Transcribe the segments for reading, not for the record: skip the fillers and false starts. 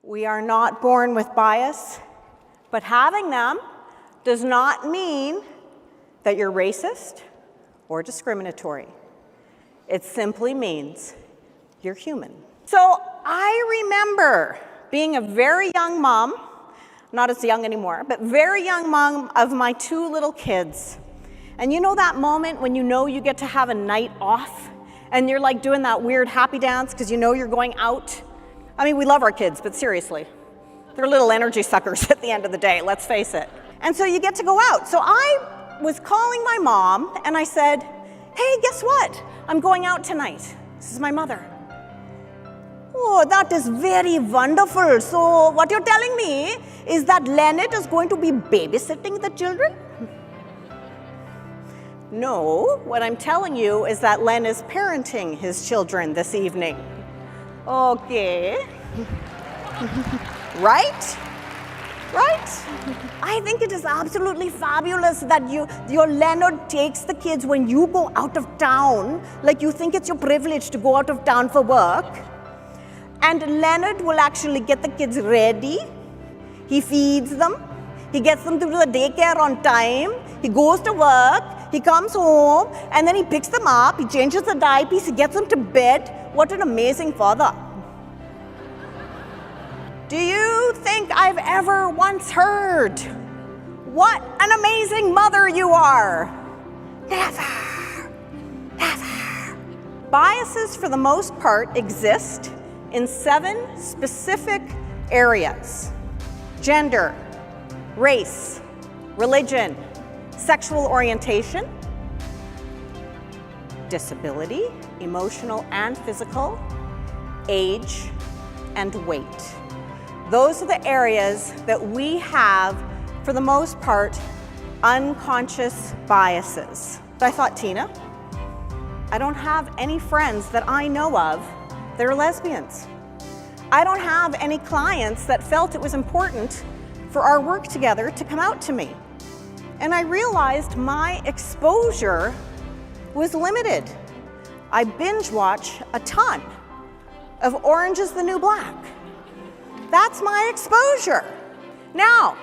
We are not born with bias, but having them does not mean that you're racist or discriminatory. It simply means you're human. So I remember being a very young mom, not as young anymore, but very young mom of my 2 little kids. And you know that moment when you know you get to have a night off and you're like doing that weird happy dance because you know you're going out? I mean, we love our kids, but seriously, they're little energy suckers at the end of the day, let's face it. And so you get to go out. So I was calling my mom and I said, hey, guess what? I'm going out tonight. This is my mother. Oh, that is very wonderful. So what you're telling me is that Leonard is going to be babysitting the children? No, what I'm telling you is that Len is parenting his children this evening. Okay. Right? Right? I think it is absolutely fabulous that your Leonard takes the kids when you go out of town, like you think it's your privilege to go out of town for work. And Leonard will actually get the kids ready. He feeds them. He gets them to the daycare on time. He goes to work. He comes home, and then he picks them up. He changes the diapers. He gets them to bed. What an amazing father. Do you think I've ever once heard, what an amazing mother you are? Never. Never. Biases, for the most part, exist in 7 specific areas: gender, race, religion, sexual orientation, disability, emotional and physical, age, and weight. Those are the areas that we have, for the most part, unconscious biases. So I thought, Tina, I don't have any friends that I know of that are lesbians. I don't have any clients that felt it was important for our work together to come out to me. And I realized my exposure was limited. I binge watch a ton of Orange is the New Black. That's my exposure. Now,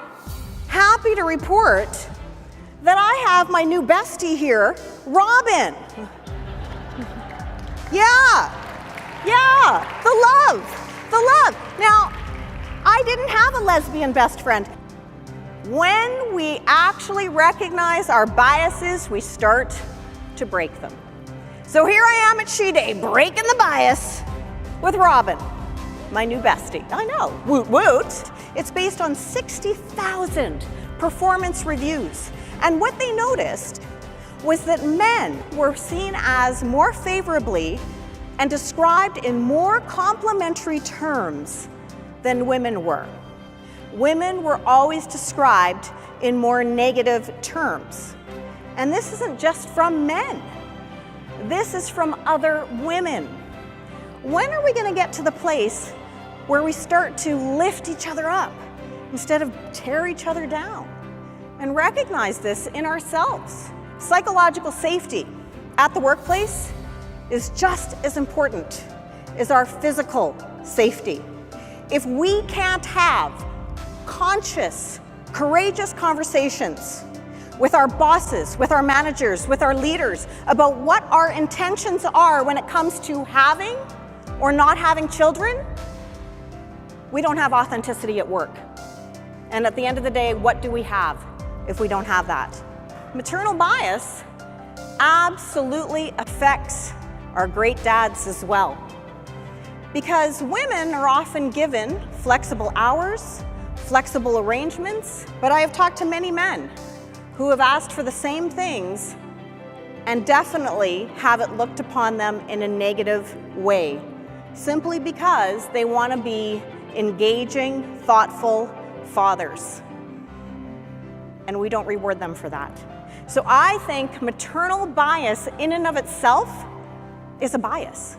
happy to report that I have my new bestie here, Robin. Yeah, the love. Now, I didn't have a lesbian best friend. When we actually recognize our biases, we start to break them. So here I am at She Day, breaking the bias with Robin, my new bestie. I know, woot woot. It's based on 60,000 performance reviews. And what they noticed was that men were seen as more favorably and described in more complimentary terms than women were. Women were always described in more negative terms. And this isn't just from men. This is from other women. When are we going to get to the place where we start to lift each other up instead of tear each other down? And recognize this in ourselves. Psychological safety at the workplace is just as important as our physical safety. If we can't have conscious, courageous conversations with our bosses, with our managers, with our leaders about what our intentions are when it comes to having or not having children, we don't have authenticity at work. And at the end of the day, what do we have if we don't have that? Maternal bias absolutely affects our great dads as well. Because women are often given flexible hours, flexible arrangements, but I have talked to many men who have asked for the same things and definitely have it looked upon them in a negative way, simply because they want to be engaging, thoughtful fathers. And we don't reward them for that. So I think maternal bias in and of itself is a bias.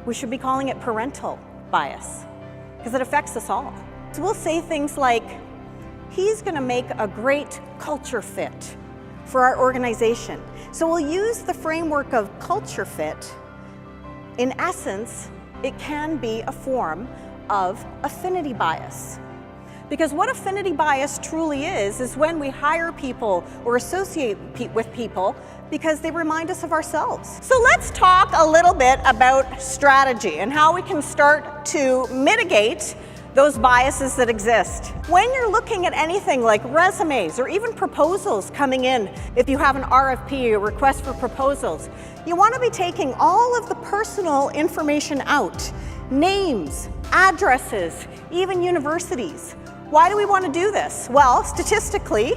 We should be calling it parental bias because it affects us all. So we'll say things like, he's going to make a great culture fit for our organization. So we'll use the framework of culture fit. In essence, it can be a form of affinity bias. Because what affinity bias truly is when we hire people or associate with people because they remind us of ourselves. So let's talk a little bit about strategy and how we can start to mitigate those biases that exist. When you're looking at anything like resumes or even proposals coming in, if you have an RFP, a request for proposals, you want to be taking all of the personal information out. Names, addresses, even universities. Why do we want to do this? Well, statistically,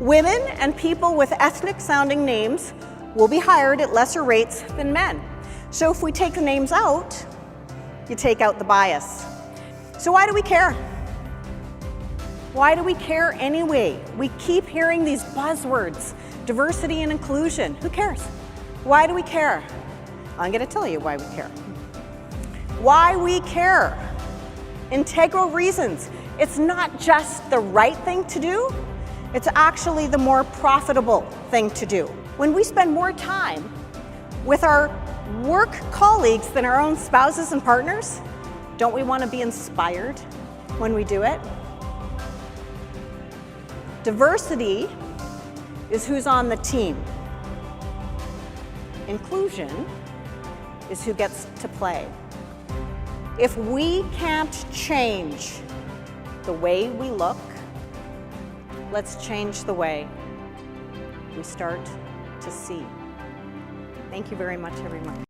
women and people with ethnic sounding names will be hired at lesser rates than men. So if we take the names out, you take out the bias. So why do we care? Why do we care anyway? We keep hearing these buzzwords, diversity and inclusion. Who cares? Why do we care? I'm going to tell you why we care. Why we care. Integral reasons. It's not just the right thing to do, it's actually the more profitable thing to do. When we spend more time with our work colleagues than our own spouses and partners, don't we want to be inspired when we do it? Diversity is who's on the team. Inclusion is who gets to play. If we can't change the way we look, let's change the way we start to see. Thank you very much, everyone.